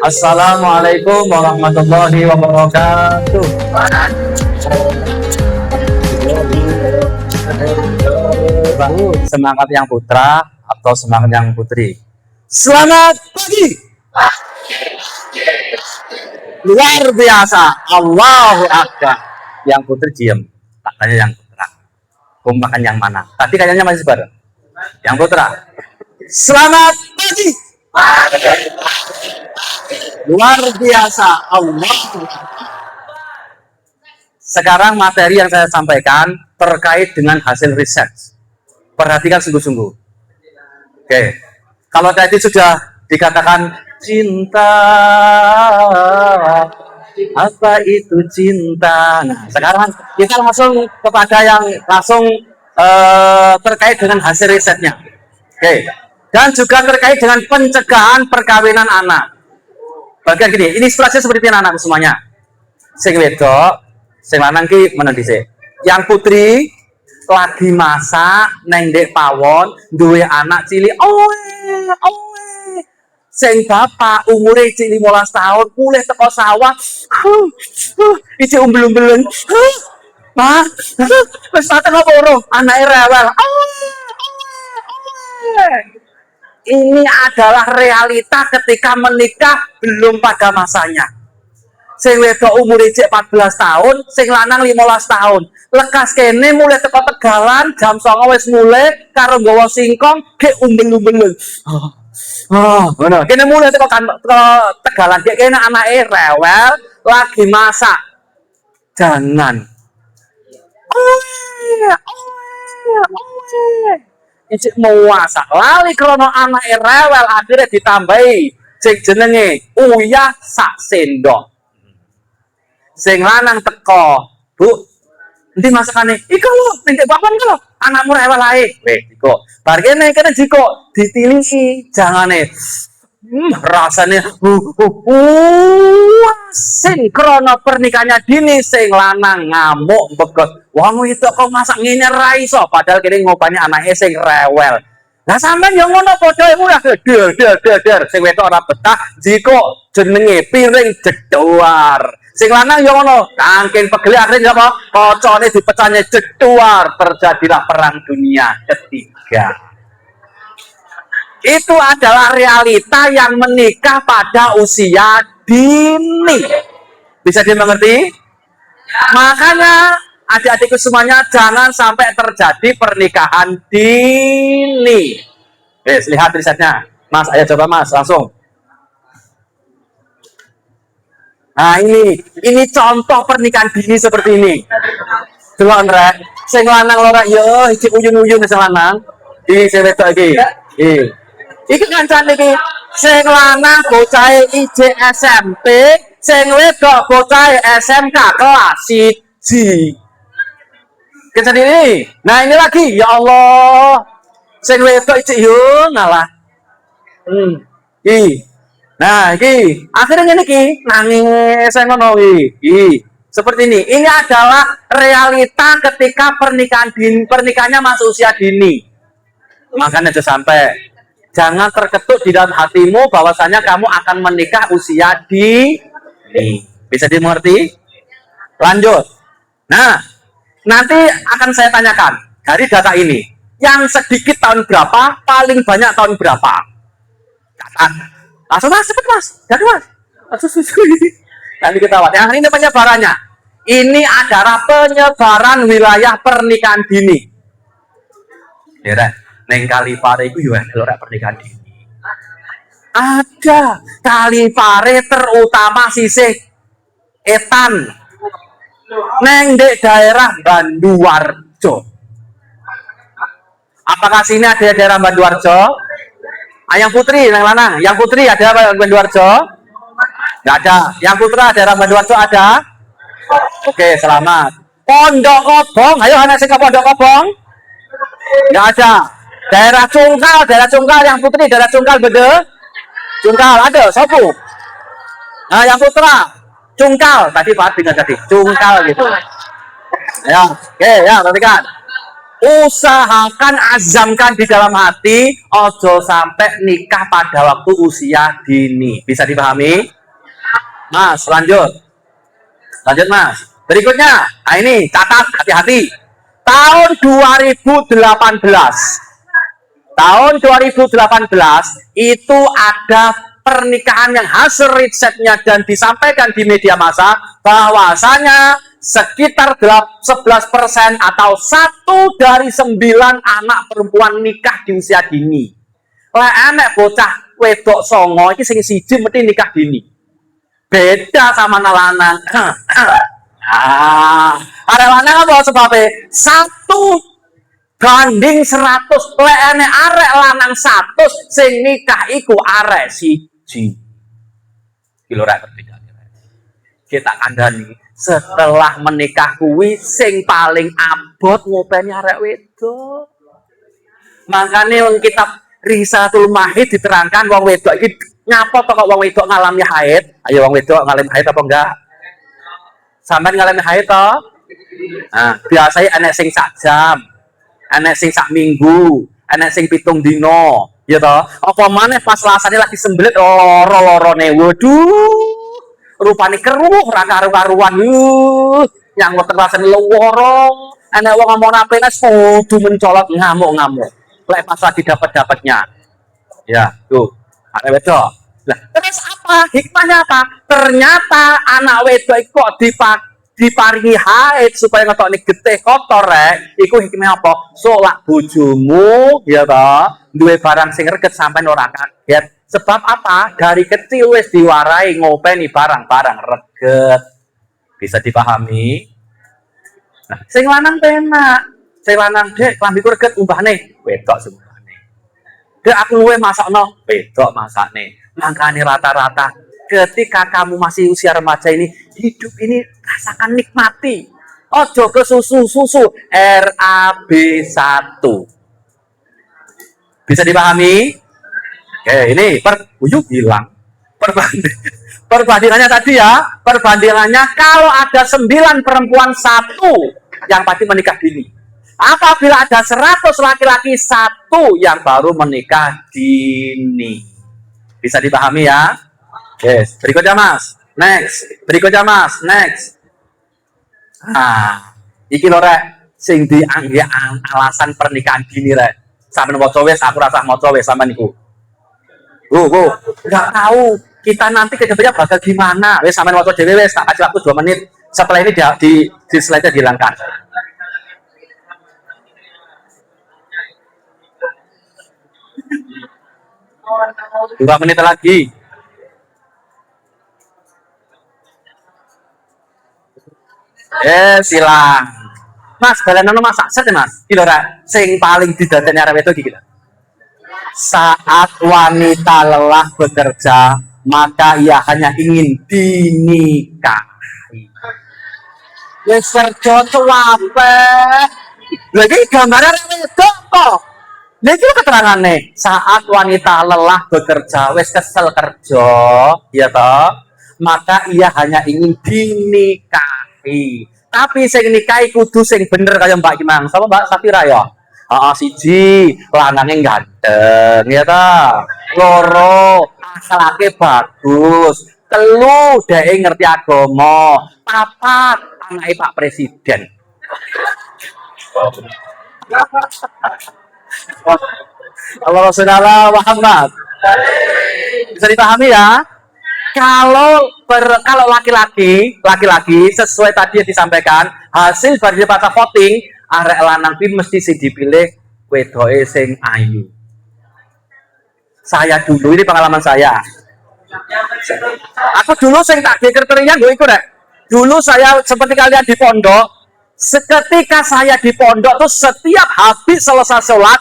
Assalamualaikum warahmatullahi wabarakatuh. Semangat yang putra atau semangat yang putri? Selamat pagi. Luar biasa. Allahu Akbar. Yang putri diam. Tak tanya yang putra. Kamu makan yang mana? Tadi kayaknya masih sebar. Yang putra. Selamat pagi. Luar biasa. Allahu Akbar. Sekarang materi yang saya sampaikan terkait dengan hasil riset. Perhatikan sungguh-sungguh. Oke. Kalau tadi sudah dikatakan cinta, apa itu cinta? Nah, sekarang kita langsung kepada yang langsung terkait dengan hasil risetnya. Oke. Dan juga terkait dengan pencegahan perkawinan anak. Bagian gini, ini situasinya seperti anak-anak semuanya. Sing wedok, sing lanang ki meneng dhisik. Yang putri lagi masak neng ndek pawon, duwe anak cilik. Sing bapak umure cik 15 tahun, mulai teko sawah. Iki umbel-umbelen. Pak, wis paten apa ora? Anake rewel. Ini adalah realita ketika menikah belum pada masanya. Sing wedok umure cek 14 tahun, sing lanang 15 tahun. Lekas kene mulai teko Tegalan, jam 09.00 wis mulai karo nggawa singkong ge umbel-umbelen. Ngono. Kene mulai teko Tegalan, ge kene anake rewel lagi masak. Jangan. Ijik mau masak lali krono anake rewel akhirnya ditambahi sing jenenge uyah sak sendok. Sing lanang teko, Bu, endi masakane? Iku lho, ning papan lho, anakmu rewel ae. Weh, iku. Bar kene jiko ditilisi jangane. Rasane sing krono pernikahannya dini sing lanang ngamuk begot. Wong itu kok masak ngene ra iso padahal kene ngopani anake sing rewel. Lah sampean yo ngono padha iku ya der sing wedok ora betah jiko jenenge piring jeduar. Sing lanang yo ngono, kangking pegel akhirnya apa? Kocone dipecahnya jeduar, terjadilah perang dunia ketiga. Itu adalah realita yang menikah pada usia dini. Bisa dimengerti? Makanya adik-adikku semuanya jangan sampai terjadi pernikahan dini. Lihat risetnya. Mas, ayo coba Mas, langsung. Nah ini contoh pernikahan dini seperti ini. Delok rek, sing lanang lora yo iki uyun-uyun sing lanang. Iki sing wedok iki. Iki kancane iki sing lanang bocah IJ SMP, sing wedok bocah SMK kelas 1. Kencang ini. Nah ini lagi ya Allah. Sing wedok iki yo ngalah. Nah, iki akhirnya ngene iki nangis saya ngono iki. Seperti ini. Ini adalah realita ketika pernikahannya masuk usia dini. Makanya itu sampai jangan terketuk di dalam hatimu bahwasanya kamu akan menikah usia dini. Bisa dimengerti? Lanjut. Nah, nanti akan saya tanyakan dari data ini. Yang sedikit tahun berapa, paling banyak tahun berapa? Catat. Langsung Mas, cepet Mas. Jadi Mas. Nanti kita lihat. Yang ini penyebarannya. Ini adalah penyebaran wilayah pernikahan dini. Ya, neng Kalipare itu ya kalau pernikahan dini. Ada Kalipare terutama sisih etan. Neng di daerah Banduwarjo. Apakah sini ada daerah Banduwarjo? Yang putri, yang lanang. Yang putri ada Banduwarjo? Nggak ada. Yang putra daerah Banduwarjo ada? Oke, selamat. Pondok Kobong, ayo anak sing ke Pondok Kobong. Nggak ada. Daerah Cungkal yang putri, daerah Cungkal bede. Cungkal ada, sopo. Nah, yang putra Cungkal, tadi Pak dengar tadi, Cungkal gitu. Ya, oke, ya perhatikan. Usahakan, azamkan di dalam hati, ojo sampai nikah pada waktu usia dini. Bisa dipahami? Mas, lanjut. Lanjut, Mas. Berikutnya, nah ini catat, hati-hati. Tahun 2018. Tahun 2018 itu ada pernikahan yang hasil risetnya dan disampaikan di media massa bahwasanya sekitar 11% atau 1 dari 9 anak perempuan nikah di usia dini. Lek enek bocah wedok songo iki sing siji mesti nikah dini. Beda sama lanang. Arek lanang apa sebabnya? 1 banding 100. Lek enek arek lanang 100 sing nikah iku arek siji. Kilo rek perbedaan. Kita kandhani setelah menikah kuwi sing paling abot ngopeni arek wedok. Makane wong kitab Risalatul Mahid diterangkan wong wedok iki nyapa kok wong wedok ngalami haid. Ayo wong wedok ngalami haid apa enggak? Sampeyan ngalami haid to? Nah, biasanya enek sing sak jam, enek sing sak minggu, enek sing 7 dino, ya toh? Apa maneh pas lasane lagi sembelit loro-lorone. Waduh. Rupane keruh ora karu-karuan. Yang wonten rasane loro. Enek wong ngomong apene kudu mencolot ngamuk-ngamuk. Lek pas lagi dapat-dapatnya. Ya, tuh. Arek wedok. Lah, terus apa? Hikmahnya apa? Ternyata anak wedok kok diparingi haid supaya ngetokne getih kotor rek. Iku hikmahnya apa? Solak bojomu ya toh, duwe barang sing reget sampean ora kaget. Sebab apa? Dari kecil wis diwarai ngopeni barang-barang reget. Bisa dipahami? Nah, sing lanang penak. Sing lanang dek klambiku reget umbahne, wedok sumbahne. Dek aku luwe masakno, wedok masakne. Makanya rata-rata ketika kamu masih usia remaja ini, hidup ini rasakan nikmati. Ojo ke susu RAB1. Bisa dipahami? Oke, ini hilang. Perbandingannya tadi ya, perbandingannya kalau ada 9 perempuan 1 yang pasti menikah dini. Apabila ada 100 laki-laki 1 yang baru menikah dini. Bisa dipahami ya? Yes. Berikutnya Mas. Next. Berikutnya Mas. Next. Nah, iki lho rek sing dianggih alasan pernikahan dini rek. Sampeyan waca wis, aku rasah maca wis sampean niku. Enggak tahu kita nanti kedepannya bakal gimana. Wes sampean waca dhewe wes, tak kasih waktu 2 menit. Setelah ini di slide-nya dihilangkan. Dua menit lagi. Silang. Mas, balenono masak set Mas. Iki lho rek, sing paling didadekne arek wedok iki. Saat wanita lelah bekerja, maka ia hanya ingin dinikahi. Wis kerja cuape. Lagi gambaran wedok kok. Lha iki keterangane, saat wanita lelah bekerja, wis kesel kerja, ya toh, maka ia hanya ingin dinikahi. Tapi sing nikahi kudu sing bener kaya Mbak Kimang. Sama Mbak Safira ya? Siji lanange ganteng ya ta. Loro akhlake bagus. Telu dhek ngerti agama. Papat anake Pak Presiden. Allah Rasulullah Muhammad. Bisa dipahami ya? Kalau laki-laki sesuai tadi yang disampaikan, hasil daripada voting arek lanang pi mesti sing dipilih wedoke sing ayu. Saya dulu, ini pengalaman saya. Aku dulu sing tak kriteria gue iku rek. Dulu saya seperti kalian di pondok. Seketika saya di pondok tuh setiap habis selesai sholat,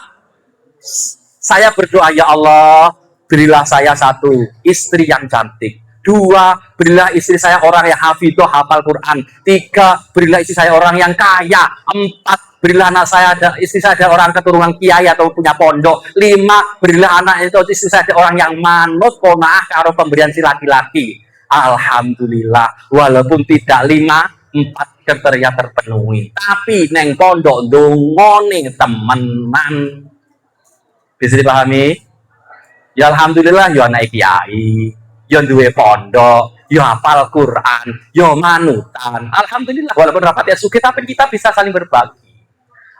saya berdoa, ya Allah, berilah saya 1 istri yang cantik. 2, berilah istri saya orang yang hafidhoh hafal Quran. 3, berilah istri saya orang yang kaya. 4, berilah anak saya istri saya ada orang keturunan kiai atau punya pondok. 5, berilah anak itu istri saya ada orang yang manut qanaah karo pemberian si laki-laki. Alhamdulillah, walaupun tidak 5, empat kriteria terpenuhi. Tapi neng pondok dongone temenan. Bisa dipahami? Ya alhamdulillah ya anak kiai, ya duwe pondok, ya hafal Quran, ya manutan. Alhamdulillah walaupun rapat ya sugih tapi kita bisa saling berbagi.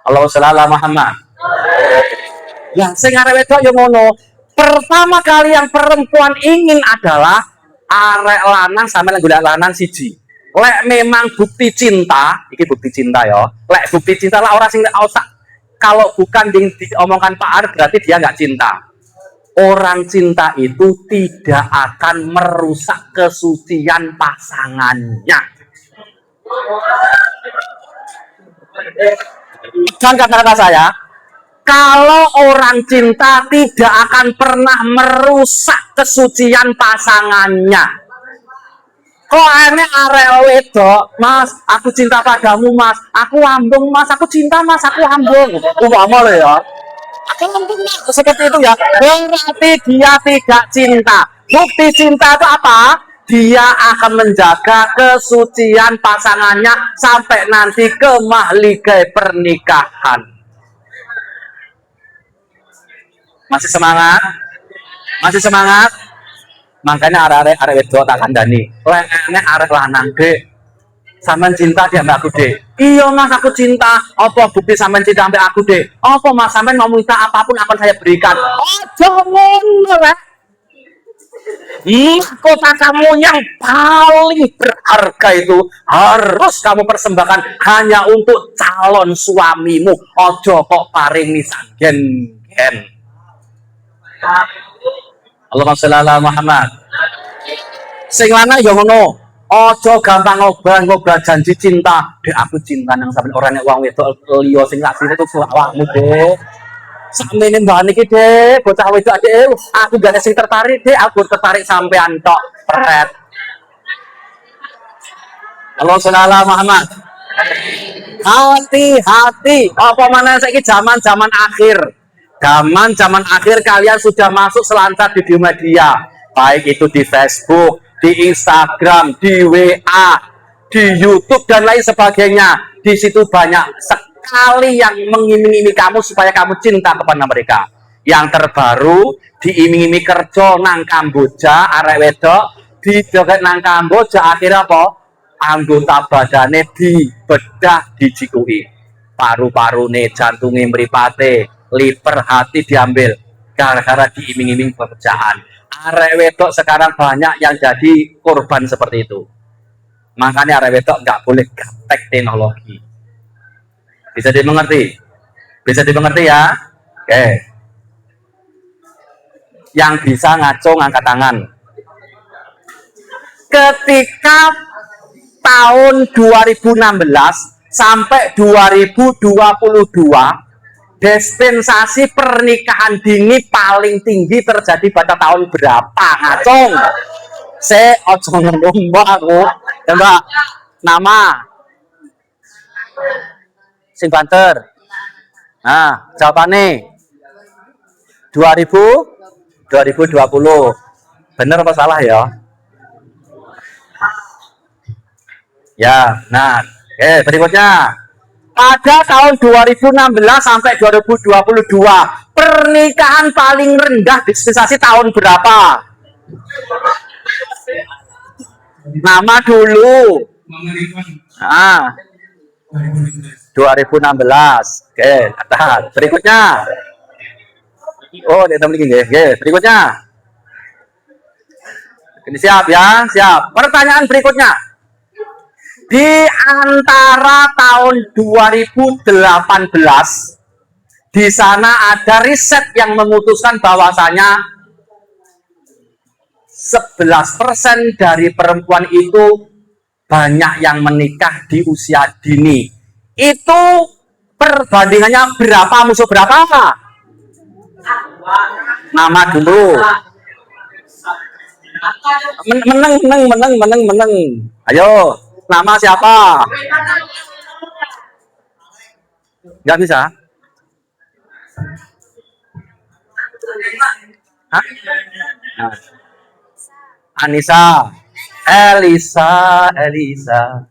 Allah sallallahu Muhammad. Ya sing arek wedok ya ngono. Pertama kali yang perempuan ingin adalah arek lanang sama golek lanang siji. Lek memang bukti cinta, iki bukti cinta ya. Lek bukti cinta lah orang sing kalau bukan diomongkan Pak Arif berarti dia nggak cinta. Orang cinta itu tidak akan merusak kesucian pasangannya. Dan kata-kata saya, kalau orang cinta tidak akan pernah merusak kesucian pasangannya. Kok aneh arek wedok, Mas, aku cinta padamu, Mas. Aku ambung, Mas. Aku cinta, Mas. Aku ambung. Umpama lo ya. Aku ambung, Mas. Seperti itu ya. Berarti dia tidak cinta. Bukti cinta itu apa? Dia akan menjaga kesucian pasangannya sampai nanti ke mahligai pernikahan. Masih semangat? Masih semangat? Makanya arek wedok tak kandani. Lek enek arek lanang, Dek. Sampeyan cinta dia mbak aku, Dek. Iya, Mas, aku cinta. Apa bukti sampeyan cinta mbak aku, Dek? Apa Mas sampeyan mau minta apapun akan saya berikan. Ojo ngono, Rek. Kota kamu yang paling berharga itu harus kamu persembahkan hanya untuk calon suamimu. Ojo kok paringi gen-gen. Allahumma sholli ala Muhammad. Sing lanang ya ngono. Aja gampang ngobrol janji cinta. Dek aku cinta nang sampeyan ora nek wong wedok liya sing asline itu awakmu, Dek. Sampeyan mbane iki, Dek, bocah wedok Dek. Aku gak sing tertarik, Dek. Aku tertarik sampean tok. Pret. Allahumma sholli ala Muhammad. Hati-hati. Apa mana saiki zaman akhir. Zaman akhir kalian sudah masuk selancar di media, baik itu di Facebook, di Instagram, di WA, di YouTube dan lain sebagainya. Di situ banyak sekali yang mengiming-imingi kamu supaya kamu cinta kepada mereka. Yang terbaru diiming-imingi kerja nang Kamboja, arek wedok dijoget nang Kamboja, akhirnya apa? Anggota badane dibedah, dijikui. Paru-parune, jantunge mripate, liver, hati diambil gara-gara diiming-iming pekerjaan. Arek wedok sekarang banyak yang jadi korban seperti itu. Makanya arek wedok nggak boleh gaptek teknologi. Bisa dimengerti? Bisa dimengerti ya? Oke. Yang bisa ngaco ngangkat tangan. Ketika tahun 2016 sampai 2022 dispensasi pernikahan dini paling tinggi terjadi pada tahun berapa? Ngacung. Ojo ngomong aku. Ya, Mbak. Nama. Sing banter. Nah, jawabannya 2020. Bener apa salah ya? Ya, nah. Berikutnya. Pada tahun 2016 sampai 2022, pernikahan paling rendah dispensasi tahun berapa? Nama dulu. Ah, 2016. Oke, tahan. Berikutnya. Oh, dia lagi. Oke, berikutnya. Ini siap ya, siap. Pertanyaan berikutnya. Di antara tahun 2018, di sana ada riset yang memutuskan bahwasanya 11% dari perempuan itu banyak yang menikah di usia dini. Itu perbandingannya berapa musuh berapa? Nama dulu. Meneng. Ayo. Nama siapa? Nggak bisa? Hah? Nah. Anissa. Elisa, Elisa.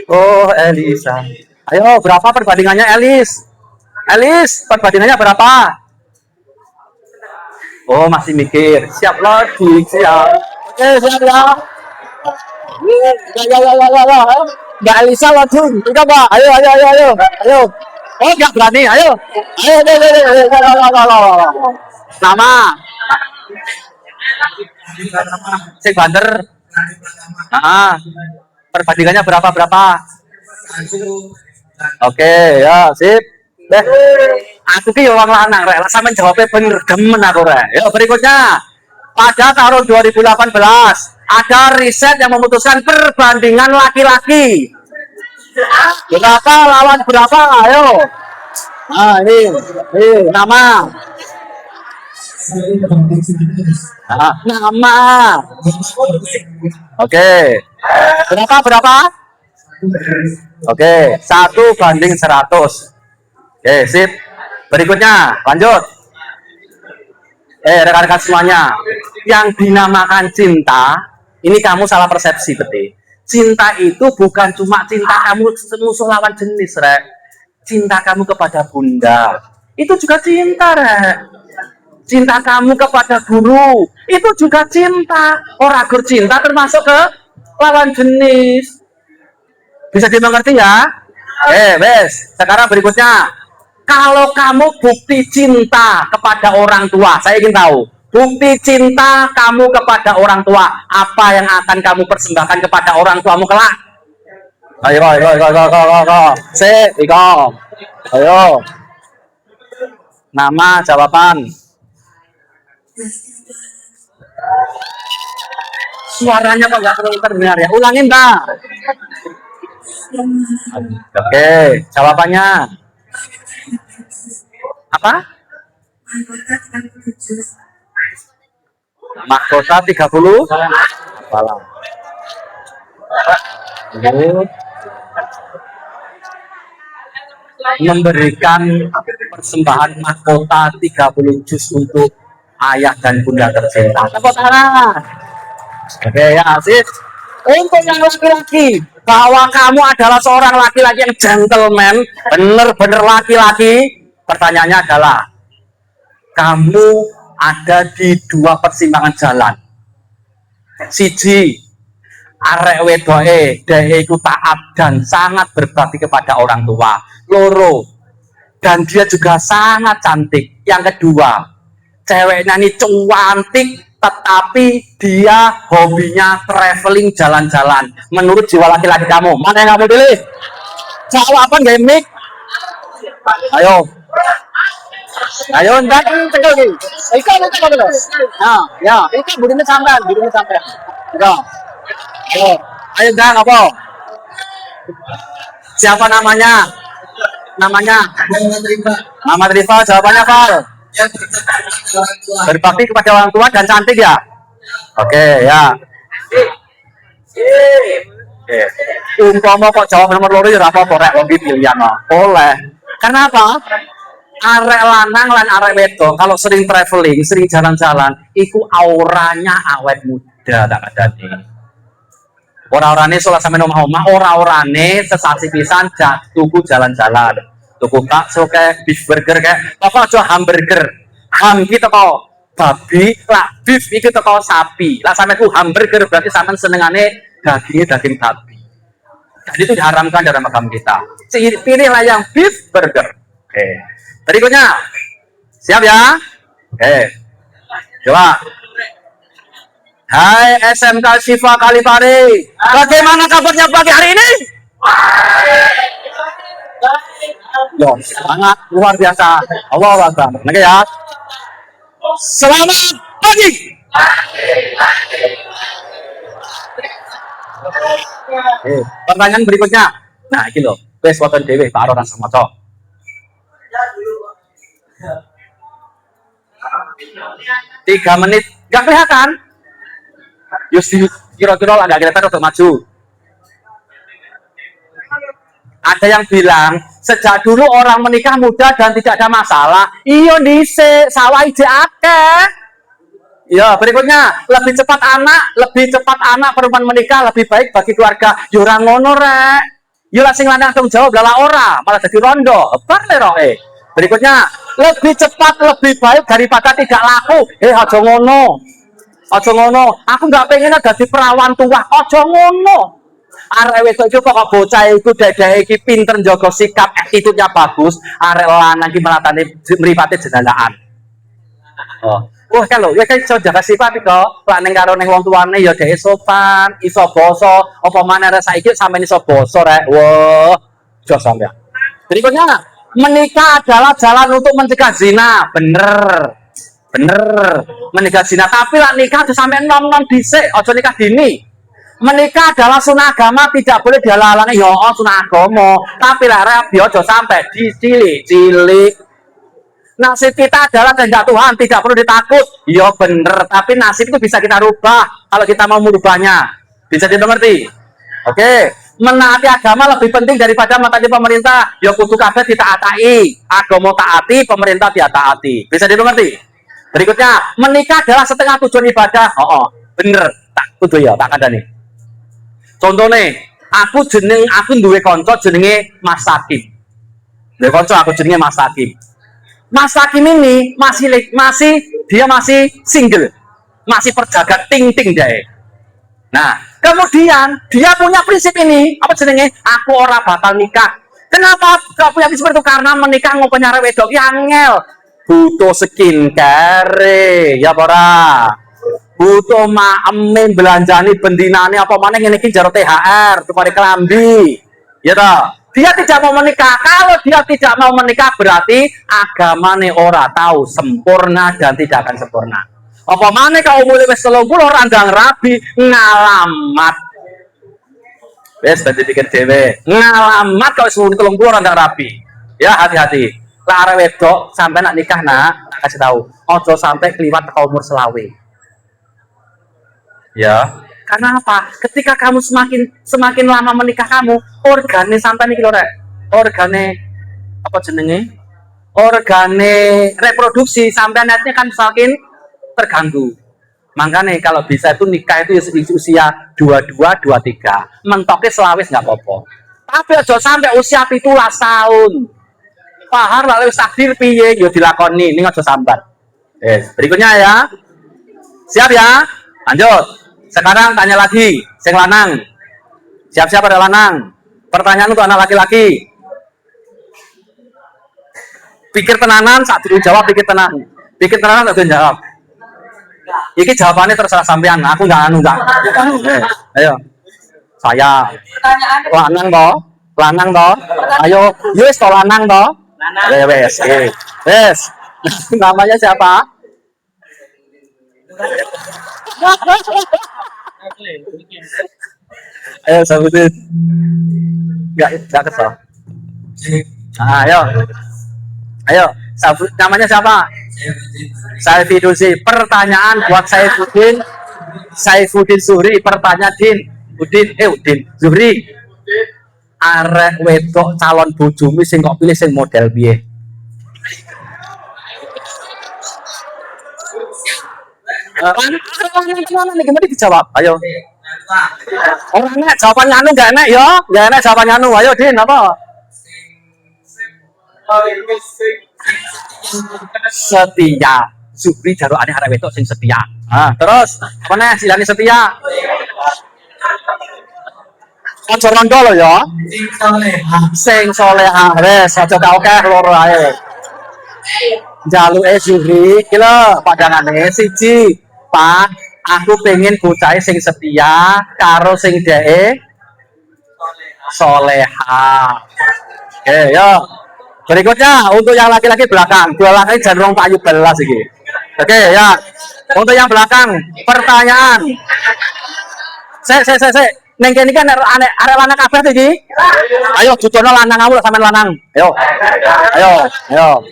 Oh, Elisa. Ayo, berapa perbandingannya Elis? Elis, perbandingannya berapa? Oh, masih mikir. Siap lagi, siap. Oke, siap ya. Ya. Mbak Elisa langsung. Kita Pak. Ayo. Oh, nggak berani. Ayo. Ayo. Nama. Sing banter. Perbandingannya berapa? Oke, ya, sip. Aku ki wong lanang rek, sampean jawabnya bener demen aku rek. Yuk berikutnya. Pada tahun 2018 ada riset yang memutuskan perbandingan laki-laki. Berapa lawan berapa? Ayo. Nah, ini nama. Nama. Oke. Berapa? Oke, 1:100. Oke, sip. Berikutnya, lanjut. Rekan-rekan semuanya, yang dinamakan cinta, ini kamu salah persepsi, betul. Cinta itu bukan cuma cinta kamu musuh lawan jenis, rek. Cinta kamu kepada bunda, itu juga cinta, rek. Cinta kamu kepada guru, itu juga cinta. Orang cinta termasuk ke lawan jenis. Bisa dimengerti ya? Wes. Sekarang berikutnya. Kalau kamu bukti cinta kepada orang tua, saya ingin tahu. Bukti cinta kamu kepada orang tua, apa yang akan kamu persembahkan kepada orang tuamu kelak? Ayo. Ayo. Nama, jawaban. Suaranya kok nggak terlalu terdengar ya? Ulangin, Mbak. Oke, jawabannya apa? Mahkota 30 malam. Memberikan persembahan mahkota 30 juz untuk ayah dan bunda tercinta. Tepuk tangan. Oke ya, sip. Untuk yang laki-laki, bahwa kamu adalah seorang laki-laki yang gentleman, bener-bener laki-laki. Pertanyaannya adalah, kamu ada di 2 persimpangan jalan. Siji, arek wedoke dhewe iku taat dan sangat berbakti kepada orang tua. Loro, dan dia juga sangat cantik. Yang kedua, ceweknya ini cantik, tetapi dia hobinya traveling, jalan-jalan. Menurut jiwa laki-laki kamu, mana yang kamu pilih? Jawaban gaming. Ayo, ndak tegal iki. Ikan dulu. Nah, ya, itu budine sampean. Ya. Ayo ndang apa? Siapa namanya? Mama Rifa, jawabannya apa? Berbakti kepada orang tua dan cantik ya? Oke, ya. Umpama kok jawab nomor loro ya ora apa-apa rek wong iki pilihan oleh. Karena apa? Arek lanang lan arek wedok kalau sering traveling, sering jalan-jalan, iku auranya awet muda tak kadane. Ora-orane salah sampe omah-omah, ora-orane sesasi pisan tuku jalan-jalan. Tuku bakso kayak beef burger kayak apa aja hamburger. Ham iki teko babi, lah beef iki teko sapi. Lah sampe ku hamburger berarti sampean senengane daging babi. Dan itu diharamkan dalam agama kita. Pilihlah yang beef burger. Oke. Berikutnya. Siap ya? Oke. Coba. Hai SMK Syifa Kalipari. Bagaimana kabarnya pagi hari ini? Yo, sangat luar biasa. Allah Akbar. Oke ya. Selamat pagi. Pertanyaan berikutnya. Nah, iki lho, wis wonten dhewe Pak Ron sama Cok. 3 menit, nggak kelihatan. Yusti kira-kira nggak kelihatan untuk maju. Ada yang bilang sejak dulu orang menikah muda dan tidak ada masalah. Iyo dhisik sawah ije akeh. Ya, berikutnya, lebih cepat anak perempuan menikah lebih baik bagi keluarga. Ya ora ngono rek. Ya lah sing lanang tanggung jawab lala ora, malah jadi rondo. Bar leroke. Berikutnya, lebih cepat lebih baik daripada tidak laku. Aja ngono. Aja ngono. Aku nggak pengen dadi perawan tua. Aja ngono. Arek wedok iki kok bocah iku dedeke iki pinter njaga sikap, attitude-nya bagus. Arek lanang iki malatane mripate jendalaan. Oh. Wah kan lho, ya kan iso jaga sifat kok. Lak ning karo ning wong tuane ya dhek sopan, iso basa, apa maneh rek saiki sampeyan iso basa rek. Wah, jos sampeyan. Berikutnya, menikah adalah jalan untuk mencegah zina. Bener. Bener. Menikah zina, tapi lak nikah tuh sampeyan nom-nom dhisik, aja nikah dini. Menikah adalah sunah agama, tidak boleh dihalang-halangi. Ya sunah agama, tapi lek rek aja sampai dicilik-cilik. Nasib kita adalah kehendak Tuhan, tidak perlu ditakut. Ya bener, tapi nasib itu bisa kita rubah kalau kita mau merubahnya. Bisa dimengerti? Oke, menaati agama lebih penting daripada mentaati pemerintah. Ya kudu kabeh ditaati. Agama taati, pemerintah diataati. Bisa dimengerti? Berikutnya, menikah adalah setengah tujuan ibadah. Bener. Tak kudu ya, tak kandhani. Contohnya, aku duwe kanca jenenge Mas Hakim. Duwe kanca aku jenenge Mas Hakim. Mas Hakim ini dia masih single, masih perjaga ting-ting deh. Nah, kemudian dia punya prinsip ini, apa jenenge? Aku ora bakal nikah. Kenapa gak punya prinsip itu? Karena menikah ngopo nyare wedok ki angel. Butuh skincare, ya ora. Butuh maeme belanjani bendinane apa maneh ngene iki jaro THR, tukare kelambi. Ya toh? Dia tidak mau menikah. Kalau dia tidak mau menikah berarti agamane ora tahu sempurna dan tidak akan sempurna. Apa maneh kalau umure wis 30 randang rabi ngalamat. Wis dadi pikir dhewe. Ngalamat kalau wis umur 30 randang rabi. Ya hati-hati. Lah arek wedok sampai nak nikah nak, kasih tahu. Ojo sampai kliwat teko umur selawe. Ya. Karena apa? Ketika kamu semakin lama menikah kamu, organe sampai nih rek. Organe apa jenenge? Organe reproduksi sampai netnya kan semakin terganggu. Makanya kalau bisa itu nikah itu usia 22, 23. Mentoknya selawis nggak apa-apa. Tapi aja sampai usia 17 tahun. Pahar lalu takdir piye yo dilakoni, ini aja sambat. Berikutnya ya. Siap ya? Lanjut. Sekarang tanya lagi, sing lanang. Siap-siap ada lanang. Pertanyaan untuk anak laki-laki. Pikir tenanan, saat dulu jawab pikir tenanan. Pikir tenanan, saat dulu jawab. Iki jawabannya terserah sampean. Aku nggak. Ayo. Saya. Lanang toh. Ayo. Yes, toh lanang toh. Wes. Wes. Namanya siapa? Ayo sabutin. Enggak kesal. Ayo, sabut namanya siapa? Saifuddin Zuhri. Pertanyaan buat Saifuddin Zuhri. Pertanyaan Udin Zuhri. Arek wedok calon bojomu sing kok pilih sing model piye? Gimana dijawab? Ayo. Orang enak jawabannya anu nggak enak ya? Nggak enak jawabannya anu. Ayo Din apa? Setia. Zuhri jaru aneh arek wedok sing setia. Terus mana silane setia? Ojo rondo lo ya. Sing solehah. Wes aja tak oke loro ae. Jaluke Zuhri iki lho padangane siji. Pak, aku pengen bocah sing setia karo sing dhek soleha. Oke, yo. Berikutnya untuk yang laki-laki belakang. Dua laki jangan rong payu belas iki. Oke, ya. Untuk yang belakang, pertanyaan. Sek. Neng kene kan arek lanang kabeh iki. Ayo dudono lanang kamu sampean lanang. Ayo.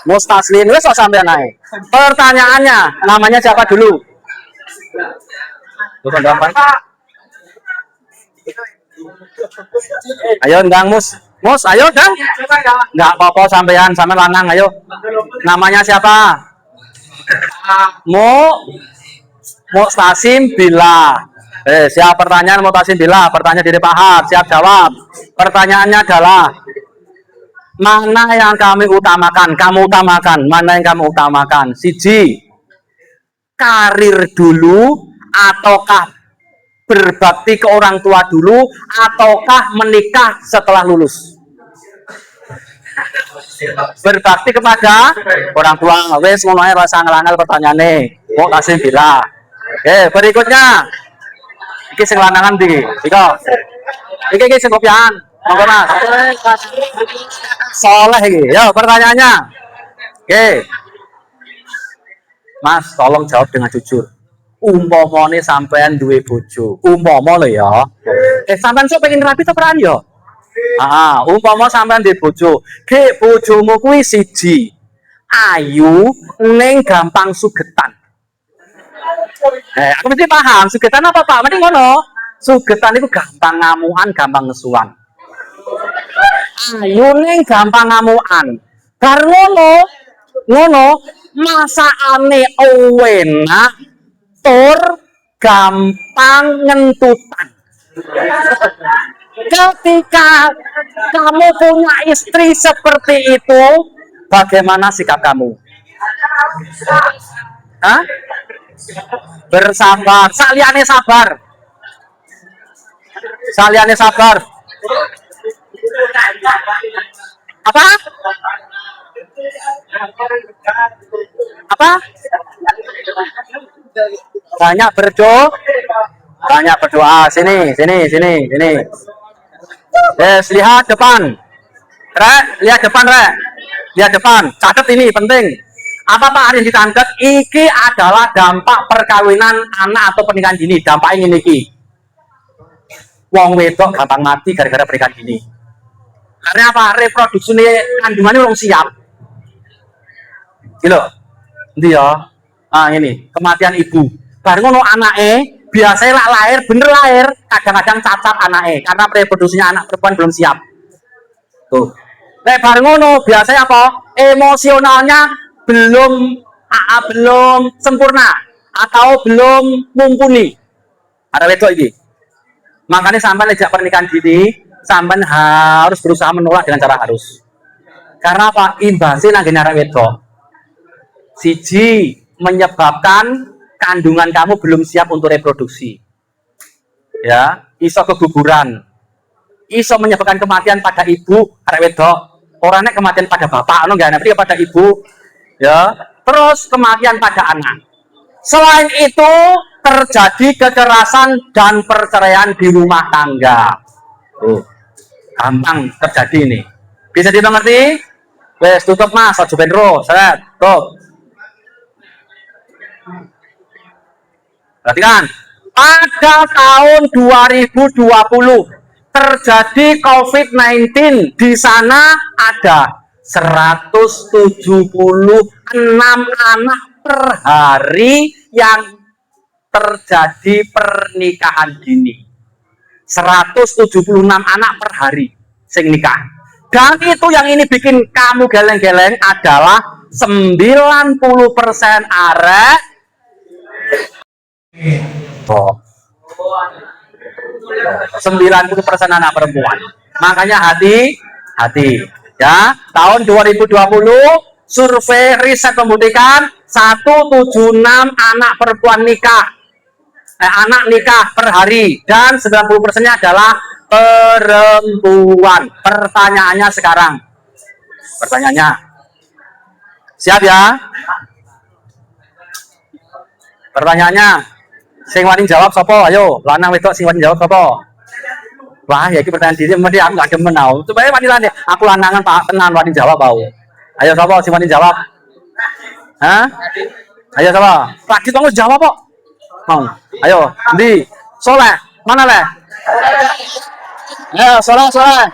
Mustaslin wis kok sampean ae. Pertanyaannya, namanya siapa dulu? Bukan gampang. Ayo ndang Mus, ayo Dang. Enggak apa-apa sampean lanang ayo. Namanya siapa? Mu'tasim bila. Siap pertanyaan Mu'tasim bila. Pertanyaan dari Pak Har. Siap jawab. Pertanyaannya adalah mana yang kami utamakan? Kamu utamakan. Mana yang kamu utamakan? Siji, karir dulu ataukah berbakti ke orang tua dulu ataukah menikah setelah lulus? Berbakti kepada orang tua. Wes ngono ae rasa ngelangal pertanyaane. Kok kasih bila. Oke, berikutnya. Iki sing lanangan ndi? Iki sing kopian. Monggo Mas. Soleh iki. Yo, pertanyaannya. Oke. Mas, tolong jawab dengan jujur. Umpamane sampean duwe bojo. Umpama lho ya. Sampean sok pengen rapi to peran ya? Umpama sampean duwe bojo. Ge bojomu kuwi siji. Ayu ning gampang sugetan. Aku mesti paham, sugetan apa Pak? Mending ngono. Sugetan itu gampang ngamukan, gampang nesuan. Ayu ning gampang ngamukan. Bar ngono masakane enak tur gampang ngentutan. Ketika kamu punya istri seperti itu, bagaimana sikap kamu? Hah? Bersabar. Saliane sabar. Saliane sabar. Apa? Apa? Banyak berdoa. Sini. Lihat depan. Lihat depan. Catat ini penting. Apa Pak Arin ditangkap? Iki adalah dampak perkawinan anak atau pernikahan dini. Dampaknya ini. Wong wedok gampang mati gara-gara pernikahan dini. Karena apa? Reproduksi kandungannya belum siap. Gitu. Nanti ya. Ini kematian ibu. Baru ngono anake biasanya lahir, kadang-kadang cacat anake karena reproduksinya anak perempuan belum siap. Tuh. Baru ngono biasanya apa? Emosionalnya belum sempurna atau belum mumpuni. Ada wedok iki. Makanya sampai sejak pernikahan dini, sampai harus berusaha menolak dengan cara harus. Karena apa? Imbasnya nang arek wedok. Siji, menyebabkan kandungan kamu belum siap untuk reproduksi. Ya, iso keguguran. Iso menyebabkan kematian pada ibu arek wedok. Orangnya kematian pada bapak, enggak nanti pada ibu. Ya, terus kematian pada anak. Selain itu terjadi kekerasan dan perceraian di rumah tangga. Gampang terjadi ini. Bisa dimengerti? Wes tutup Mas, aja ben ro, seret. Tutup. Perhatikan. Pada tahun 2020 terjadi COVID-19. Di sana ada 176 anak per hari yang terjadi pernikahan dini. 176 anak per hari sing nikah. Dan itu yang ini bikin kamu geleng-geleng adalah 90% arek 90% anak perempuan. Makanya hati-hati. Ya, tahun 2020 survei riset membuktikan 176 anak perempuan anak nikah per hari dan 90%-nya adalah perempuan. Pertanyaannya sekarang. Siap ya? Pertanyaannya, sing wani jawab sapa? Ayo, lanang wedok sing wani jawab sapa? Wah, ya iki pertanyaan diri mesti aku gak demen tau. Coba wani lanang, aku lanangan Pak tenan wani jawab tau. Ayo sapa sing wani jawab? Hah? Ayo sapa? Radit kamu jawab kok. Mau. Ayo, ndi? Soleh. Mana leh? Ayo, Soleh. Soleh.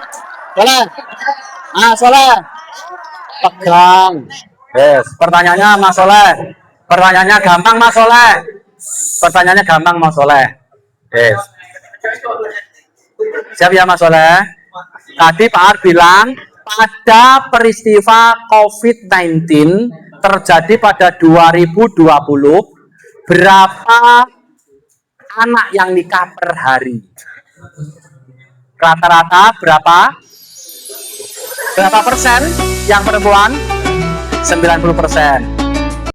Soleh. Pegang. Yes, pertanyaannya Mas Soleh. Pertanyaannya gampang Mas Soleh. Yes. Siap ya Mas Soleh? Tadi Pak Ar bilang pada peristiwa COVID-19 terjadi pada 2020, berapa anak yang nikah per hari? Rata-rata berapa? Berapa persen yang perempuan? 90%.